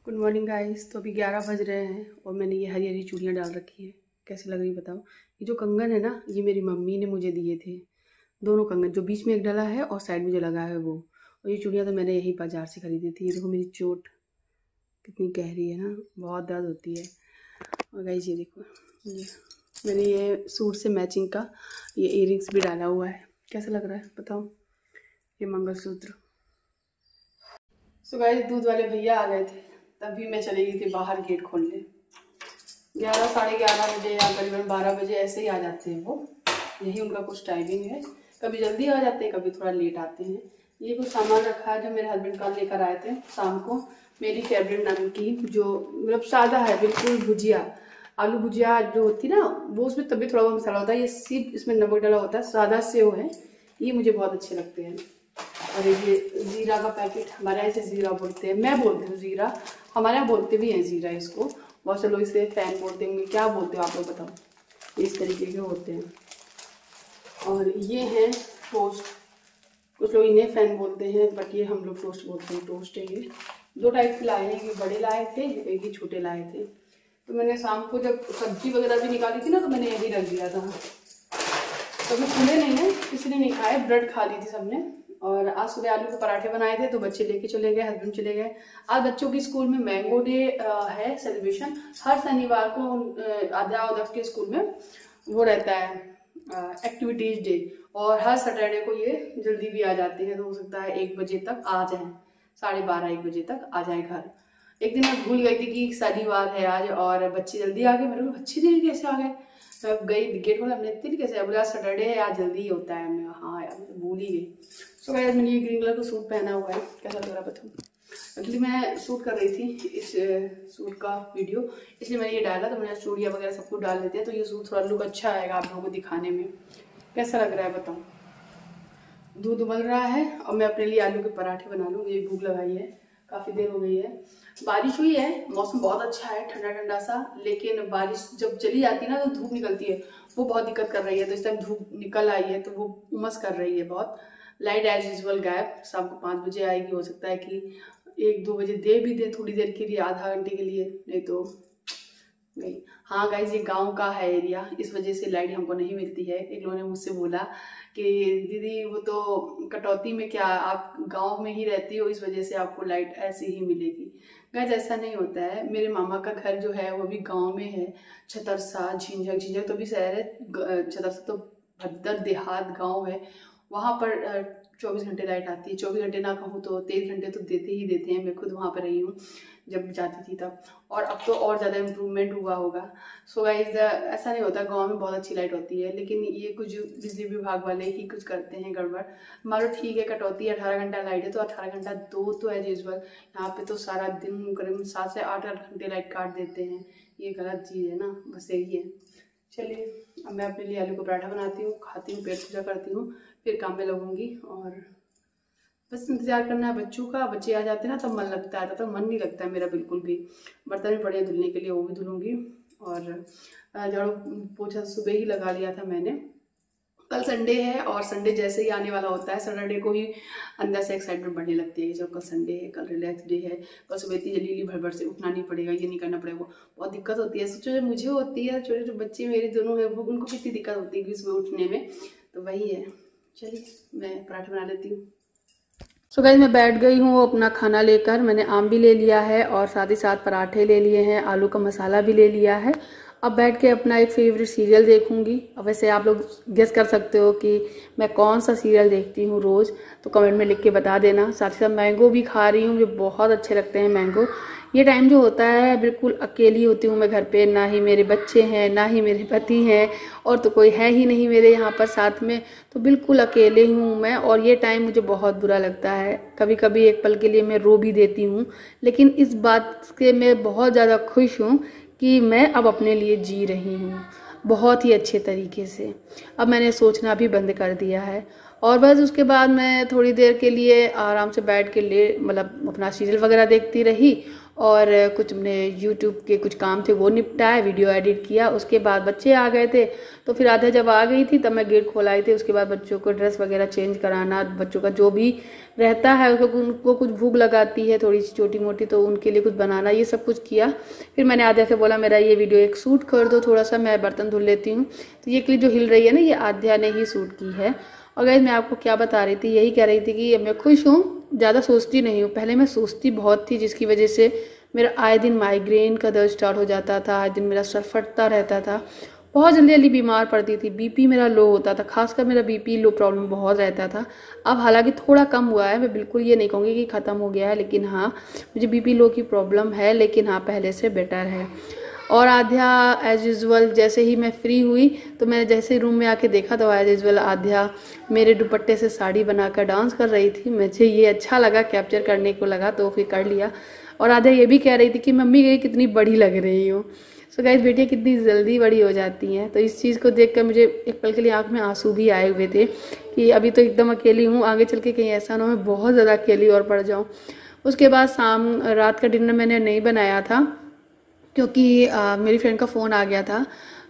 Good morning guys. तो अभी 11 बज रहे हैं और मैंने ये हरी हरी चूड़ियाँ डाल रखी हैं। कैसी लग रही बताओ। ये जो कंगन है ना, ये मेरी मम्मी ने मुझे दिए थे। दोनों कंगन, जो बीच में एक डला है और साइड में जो लगा है वो। और ये चूड़ियाँ तो मैंने यहीं बाजार से खरीदी थी। ये देखो मेरी चोट कितनी गहरी है ना, बहुत दर्द होती है। और गाइस ये देखो, ये मैंने ये सूट से मैचिंग का ये इयररिंग्स भी डाला हुआ है। कैसा लग रहा है बताओ, ये मंगलसूत्र। सो गाइस दूध वाले भैया आ गए थे, तभी मैं चली गई थी बाहर गेट खोलने। 11 साढ़े 11 बजे या करीबन 12 बजे ऐसे ही आ जाते हैं वो। यही उनका कुछ टाइमिंग है। कभी जल्दी आ जाते हैं, कभी थोड़ा लेट आते हैं। ये कुछ सामान रखा है जो मेरे हस्बैंड कल लेकर आए थे शाम को। मेरी फेवरेट नमकीन, जो मतलब सादा है बिल्कुल, भुजिया, आलू भुजिया जो होती है ना वो, उसमें तभी थोड़ा बहुत मसाला होता है। ये सिर्फ इसमें नमक डाला होता है, सादा सेव है। ये मुझे बहुत अच्छे लगते हैं। और ये ज़ीरा का पैकेट, हमारे यहाँ इसे ज़ीरा बोलते हैं, मैं बोलती हूँ ज़ीरा, हमारे यहाँ बोलते भी हैं ज़ीरा इसको। बहुत से लोग इसे फैन बोलते होंगे, क्या बोलते हो आप लोग बताओ। इस तरीके के होते हैं। और ये हैं टोस्ट, कुछ लोग इन्हें फैन बोलते हैं, बट ये हम लोग टोस्ट बोलते हैं। टोस्ट है ये। 2 टाइप के लाए हैं, ये बड़े लाए थे, एक ही छोटे लाए थे। तो मैंने शाम को जब सब्जी वगैरह भी निकाली थी ना, तो मैंने यही रख दिया था। कभी खुले नहीं है, किसी ने नहीं खाए, ब्रेड खा ली थी सबने। और आज सुबह आलू के पराठे बनाए थे, तो बच्चे लेके चले गए, हस्बैंड चले गए। आज बच्चों के स्कूल में मैंगो डे है सेलिब्रेशन। हर शनिवार को आध्या उदक्ष के स्कूल में वो रहता है एक्टिविटीज डे। और हर सैटरडे को ये जल्दी भी आ जाते हैं, तो हो सकता है 1 बजे तक आ जाए, 12:30 1 बजे तक आ जाए घर। एक दिन मैं भूल गई थी कि शनिवार है आज, और बच्चे जल्दी आ गए। मेरे को अच्छी दिन कैसे आ गए। मैं गई गेट खोला, हमने इतनी कैसे बोला सैटरडे है आज जल्दी ही होता है। मैं हाँ यार, मैं भूल ही गई। सो गाइस मैंने ये ग्रीन कलर का सूट पहना हुआ है, कैसा लग रहा बताओ। एक्चुअली मैं शूट कर रही थी इस सूट का वीडियो, इसलिए मैंने ये डाला। तो मैंने चूड़ियाँ वगैरह सब कुछ डाल देते हैं, तो ये सूट थोड़ा लुक अच्छा आएगा आप लोगों को दिखाने में। कैसा लग रहा है बताओ। दूध उबल रहा है और मैं अपने लिए आलू के पराठे बना लूँ। ये भूख लगाई है, काफ़ी देर हो गई है। बारिश हुई है, मौसम बहुत अच्छा है, ठंडा ठंडा सा। लेकिन बारिश जब चली जाती है ना, तो धूप निकलती है, वो बहुत दिक्कत कर रही है। तो इस टाइम धूप निकल आई है, तो वो उमस कर रही है बहुत। लाइट एज यूजल गायब, शाम को 5 बजे आएगी। हो सकता है कि 1-2 बजे दे भी दे, थोड़ी देर के लिए, आधा घंटे के लिए, नहीं तो नहीं। हाँ गाइज, ये गांव का है एरिया, इस वजह से लाइट हमको नहीं मिलती है। एक लोगों ने मुझसे बोला कि दीदी वो तो कटौती में, क्या आप गांव में ही रहती हो, इस वजह से आपको लाइट ऐसे ही मिलेगी। गाइज ऐसा नहीं होता है। मेरे मामा का घर जो है वो भी गांव में है, छतरसा, झिंझक तो भी शहर है, छतरसा तो भद्दर देहात गाँव है। वहाँ पर 24 घंटे लाइट आती है। 24 घंटे ना कहूँ तो 23 घंटे तो देते ही देते हैं। मैं खुद वहाँ पर रही हूँ जब जाती थी तब, और अब तो और ज़्यादा इम्प्रूवमेंट हुआ होगा। सो गाइस ऐसा नहीं होता, गांव में बहुत अच्छी लाइट होती है, लेकिन ये कुछ बिजली विभाग वाले ही कुछ करते हैं गड़बड़। मान लो ठीक है, कटौती 18 घंटा लाइट है तो 18 घंटा दो तो एज यूजल। यहाँ पे तो सारा दिन करीब 7 से 8 घंटे लाइट काट देते हैं। ये गलत चीज़ है ना, बस यही है। चलिए अब मैं अपने लिए आलू का पराठा बनाती हूँ, खाती हूँ, पेट पूजा करती हूँ, फिर काम में लगूंगी। और बस इंतजार करना है बच्चों का। बच्चे आ जाते हैं ना तब मन लगता है, तो मन नहीं लगता है मेरा बिल्कुल भी। बर्तन भी पड़े धुलने के लिए, वो भी धुलूंगी। और झाड़ू पोछा सुबह ही लगा लिया था मैंने। कल संडे है, और संडे जैसे ही आने वाला होता है, सैटरडे को ही अंदर से एक्साइटमेंट बढ़ने लगती है कि जब कल संडे है, कल रिलैक्स डे है, कल सुबह इतनी जल्दी भड़बड़ से उठना नहीं पड़ेगा, ये नहीं करना पड़ेगा। बहुत दिक्कत होती है। सोचो मुझे होती है, छोटे छोटे बच्चे मेरे दोनों है, वो उनको कितनी दिक्कत होती है सुबह उठने में। तो वही है। चलिए मैं पराठा बना लेती हूँ। सो गाइस मैं बैठ गई हूँ अपना खाना लेकर। मैंने आम भी ले लिया है और साथ ही साथ पराठे ले लिए हैं, आलू का मसाला भी ले लिया है। अब बैठ के अपना एक फेवरेट सीरियल देखूंगी। अब वैसे आप लोग गेस कर सकते हो कि मैं कौन सा सीरियल देखती हूँ रोज़, तो कमेंट में लिख के बता देना। साथ ही साथ मैंगो भी खा रही हूँ, मुझे बहुत अच्छे लगते हैं मैंगो। ये टाइम जो होता है बिल्कुल अकेली होती हूँ मैं घर पे, ना ही मेरे बच्चे हैं, ना ही मेरे पति हैं, और तो कोई है ही नहीं मेरे यहाँ पर साथ में। तो बिल्कुल अकेले हूँ मैं, और ये टाइम मुझे बहुत बुरा लगता है। कभी कभी एक पल के लिए मैं रो भी देती हूँ, लेकिन इस बात से मैं बहुत ज़्यादा खुश हूँ कि मैं अब अपने लिए जी रही हूँ बहुत ही अच्छे तरीके से। अब मैंने सोचना भी बंद कर दिया है, और बस उसके बाद मैं थोड़ी देर के लिए आराम से बैठ के मतलब अपना सीरियल वगैरह देखती रही। और कुछ हमने यूट्यूब के कुछ काम थे वो निपटाए, वीडियो एडिट किया। उसके बाद बच्चे आ गए थे, तो फिर आधा जब आ गई थी तब मैं गेट खोलाई थी। उसके बाद बच्चों को ड्रेस वगैरह चेंज कराना, बच्चों का जो भी रहता है उनको कुछ भूख लगाती है थोड़ी सी छोटी मोटी, तो उनके लिए कुछ बनाना, ये सब कुछ किया। फिर मैंने आध्या से बोला मेरा ये वीडियो एक शूट कर दो थोड़ा सा, मैं बर्तन धुल लेती हूँ। तो ये क्लिप जो हिल रही है ना, ये आध्या ने ही शूट की है। और गाइस मैं आपको क्या बता रही थी, यही कह रही थी कि मैं खुश हूँ, ज़्यादा सोचती नहीं हूँ। पहले मैं सोचती बहुत थी, जिसकी वजह से मेरा आए दिन माइग्रेन का दर्द स्टार्ट हो जाता था, आए दिन मेरा सर फटता रहता था, बहुत जल्दी जल्दी बीमार पड़ती थी, बीपी मेरा लो होता था, खासकर मेरा बीपी लो प्रॉब्लम बहुत रहता था। अब हालांकि थोड़ा कम हुआ है, मैं बिल्कुल ये नहीं कहूँगी कि ख़त्म हो गया है, लेकिन हाँ मुझे बीपी लो की प्रॉब्लम है, लेकिन हाँ पहले से बेटर है। और आध्या एज यूजुअल जैसे ही मैं फ्री हुई तो मैं जैसे रूम में आके देखा तो एज यूजुअल आध्या मेरे दुपट्टे से साड़ी बनाकर डांस कर रही थी। मुझे ये अच्छा लगा, कैप्चर करने को लगा, तो फिर कर लिया। और आध्या ये भी कह रही थी कि मम्मी ये कितनी बड़ी लग रही हो। सो गाइस बेटियाँ कितनी जल्दी बड़ी हो जाती हैं, तो इस चीज़ को देखकर मुझे एक पल के लिए आँख में आंसू भी आए हुए थे कि अभी तो एकदम अकेली हूँ, आगे चल के कहीं ऐसा ना हो मैं बहुत ज़्यादा अकेली और पड़ जाऊँ। उसके बाद रात का डिनर मैंने नहीं बनाया था, क्योंकि मेरी फ्रेंड का फ़ोन आ गया था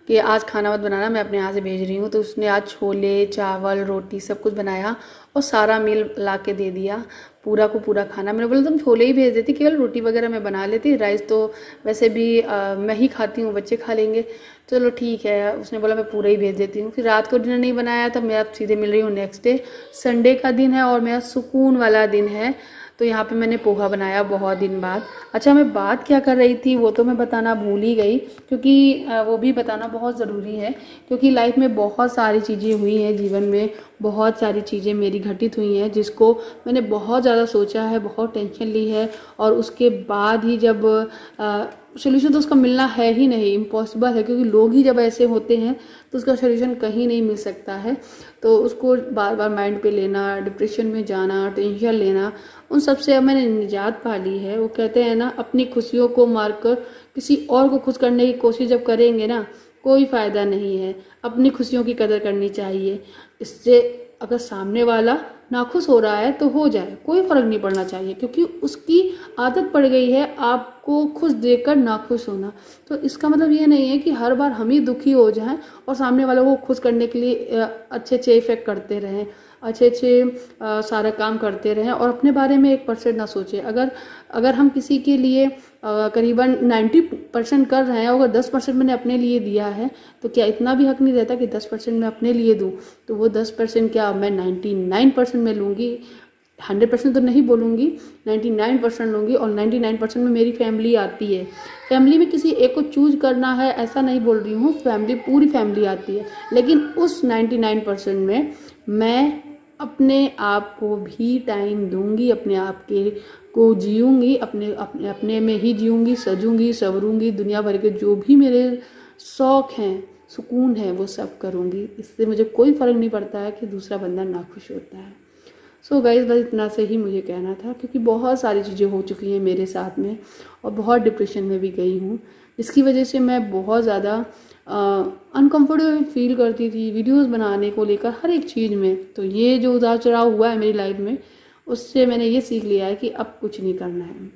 कि आज खाना मत बनाना, मैं अपने यहाँ से भेज रही हूँ। तो उसने आज छोले चावल रोटी सब कुछ बनाया और सारा मील ला के दे दिया, पूरा को पूरा खाना। मैंने बोला तुम छोले ही भेज देती, केवल रोटी वगैरह मैं बना लेती, राइस तो वैसे भी मैं ही खाती हूँ, बच्चे खा लेंगे। चलो ठीक है, उसने बोला मैं पूरा ही भेज देती हूँ। फिर रात को डिनर नहीं बनाया, तब मैं अब सीधे मिल रही हूँ नेक्स्ट डे, संडे का दिन है और मेरा सुकून वाला दिन है। तो यहाँ पे मैंने पोहा बनाया बहुत दिन बाद। अच्छा मैं बात क्या कर रही थी वो तो मैं बताना भूल ही गई, क्योंकि वो भी बताना बहुत ज़रूरी है, क्योंकि लाइफ में बहुत सारी चीज़ें हुई हैं, जीवन में बहुत सारी चीज़ें मेरी घटित हुई हैं जिसको मैंने बहुत ज़्यादा सोचा है, बहुत टेंशन ली है, और उसके बाद ही जब सोल्यूशन तो उसका मिलना है ही नहीं, इम्पॉसिबल है, क्योंकि लोग ही जब ऐसे होते हैं तो उसका सोल्यूशन कहीं नहीं मिल सकता है। तो उसको बार बार माइंड पे लेना, डिप्रेशन में जाना, टेंशन लेना, उन सब से अब मैंने निजात पा ली है। वो कहते हैं ना, अपनी खुशियों को मारकर किसी और को खुश करने की कोशिश जब करेंगे ना, कोई फ़ायदा नहीं है। अपनी खुशियों की कदर करनी चाहिए। इससे अगर सामने वाला नाखुश हो रहा है तो हो जाए, कोई फर्क नहीं पड़ना चाहिए, क्योंकि उसकी आदत पड़ गई है आपको खुश देखकर नाखुश होना। तो इसका मतलब ये नहीं है कि हर बार हम ही दुखी हो जाएं और सामने वालों को खुश करने के लिए अच्छे अच्छे इफेक्ट करते रहें, अच्छे अच्छे सारा काम करते रहें और अपने बारे में 1% ना सोचें। अगर हम किसी के लिए करीबन 90% कर रहे हैं, अगर 10% मैंने अपने लिए दिया है, तो क्या इतना भी हक नहीं रहता कि 10% मैं अपने लिए दूं? तो वो 10% क्या मैं 99% में लूँगी, 100% तो नहीं बोलूँगी, 99% लूँगी। और 99% में मेरी फैमिली आती है। फैमिली में किसी एक को चूज करना है ऐसा नहीं बोल रही हूँ, फैमिली पूरी फैमिली आती है, लेकिन उस 99% में मैं अपने आप को भी टाइम दूंगी, अपने आप के को जीऊँगी, अपने में ही जीऊँगी, सजूँगी संवरूँगी, दुनिया भर के जो भी मेरे शौक़ हैं, सुकून है, वो सब करूँगी। इससे मुझे कोई फ़र्क नहीं पड़ता है कि दूसरा बंदा नाखुश होता है। सो गाइस बस इतना से ही मुझे कहना था, क्योंकि बहुत सारी चीज़ें हो चुकी हैं मेरे साथ में और बहुत डिप्रेशन में भी गई हूँ, जिसकी वजह से मैं बहुत ज़्यादा अनकम्फर्टेबल फील करती थी वीडियोस बनाने को लेकर, हर एक चीज़ में। तो ये जो उतार चढ़ाव हुआ है मेरी लाइफ में, उससे मैंने ये सीख लिया है कि अब कुछ नहीं करना है,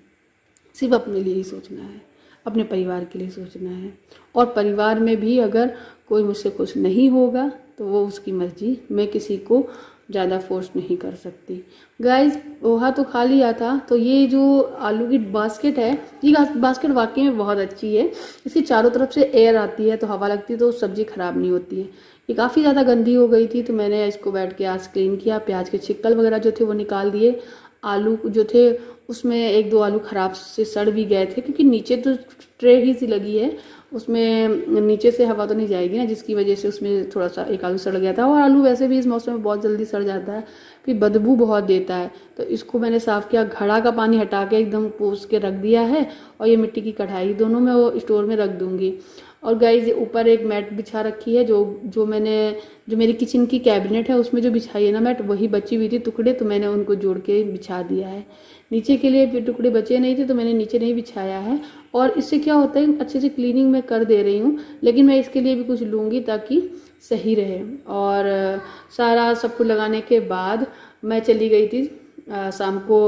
सिर्फ अपने लिए ही सोचना है, अपने परिवार के लिए सोचना है। और परिवार में भी अगर कोई मुझसे खुश नहीं होगा तो वो उसकी मर्जी, मैं किसी को ज़्यादा फोर्स नहीं कर सकती। गाइस पोहा तो खा लिया था, तो ये जो आलू की बास्केट है, ये बास्केट वाकई में बहुत अच्छी है। इसकी चारों तरफ से एयर आती है तो हवा लगती है तो सब्जी खराब नहीं होती है। ये काफ़ी ज़्यादा गंदी हो गई थी तो मैंने इसको बैठ के आज क्लीन किया, प्याज के छिक्कल वगैरह जो थे वो निकाल दिए, आलू जो थे उसमें 1-2 आलू खराब से सड़ भी गए थे, क्योंकि नीचे तो ट्रे ही सी लगी है, उसमें नीचे से हवा तो नहीं जाएगी ना, जिसकी वजह से उसमें थोड़ा सा एक आलू सड़ गया था। और आलू वैसे भी इस मौसम में बहुत जल्दी सड़ जाता है, फिर बदबू बहुत देता है। तो इसको मैंने साफ़ किया, घड़ा का पानी हटा के एकदम पोंछ के रख दिया है, और ये मिट्टी की कढ़ाई दोनों मैं वो स्टोर में रख दूँगी। और गाइस ऊपर एक मैट बिछा रखी है, जो मेरी किचन की कैबिनेट है उसमें जो बिछाई है ना मैट, वही बची हुई थी टुकड़े, तो मैंने उनको जोड़ के बिछा दिया है। नीचे के लिए फिर टुकड़े बचे नहीं थे तो मैंने नीचे नहीं बिछाया है। और इससे क्या होता है, अच्छे से क्लीनिंग मैं कर दे रही हूँ, लेकिन मैं इसके लिए भी कुछ लूँगी ताकि सही रहे। और सारा सब कुछ लगाने के बाद मैं चली गई थी शाम को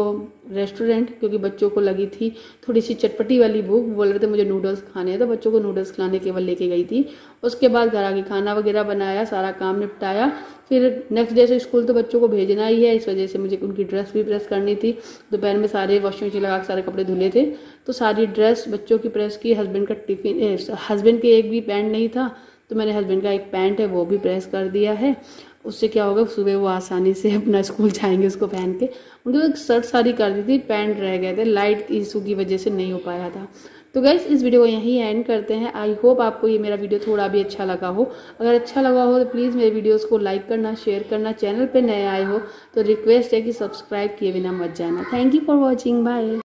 रेस्टोरेंट, क्योंकि बच्चों को लगी थी थोड़ी सी चटपटी वाली भूख, बोल रहे थे मुझे नूडल्स खाने हैं, तो बच्चों को नूडल्स खिलाने केवल लेके गई थी। उसके बाद घर आके खाना वगैरह बनाया, सारा काम निपटाया। फिर नेक्स्ट डे से स्कूल तो बच्चों को भेजना ही है, इस वजह से मुझे उनकी ड्रेस भी प्रेस करनी थी। दोपहर में सारे वॉशिंग मशीन लगा के सारे कपड़े धुले थे, तो सारी ड्रेस बच्चों की प्रेस की। हस्बैंड का हस्बैंड के एक भी पैंट नहीं था, तो मैंने हस्बैंड का एक पैंट है वो भी प्रेस कर दिया है। उससे क्या होगा, सुबह वो आसानी से अपना स्कूल जाएंगे उसको पहन के। उनकी तो शर्ट सारी कर दी थी, पैंट रह गए थे, लाइट इशू की वजह से नहीं हो पाया था। तो गाइस इस वीडियो को यहीं एंड करते हैं। आई होप आपको ये मेरा वीडियो थोड़ा भी अच्छा लगा हो। अगर अच्छा लगा हो तो प्लीज़ मेरे वीडियोस को लाइक करना, शेयर करना। चैनल पे नए आए हो तो रिक्वेस्ट है कि सब्सक्राइब किए बिना मत जाना। Thank you for watching, bye.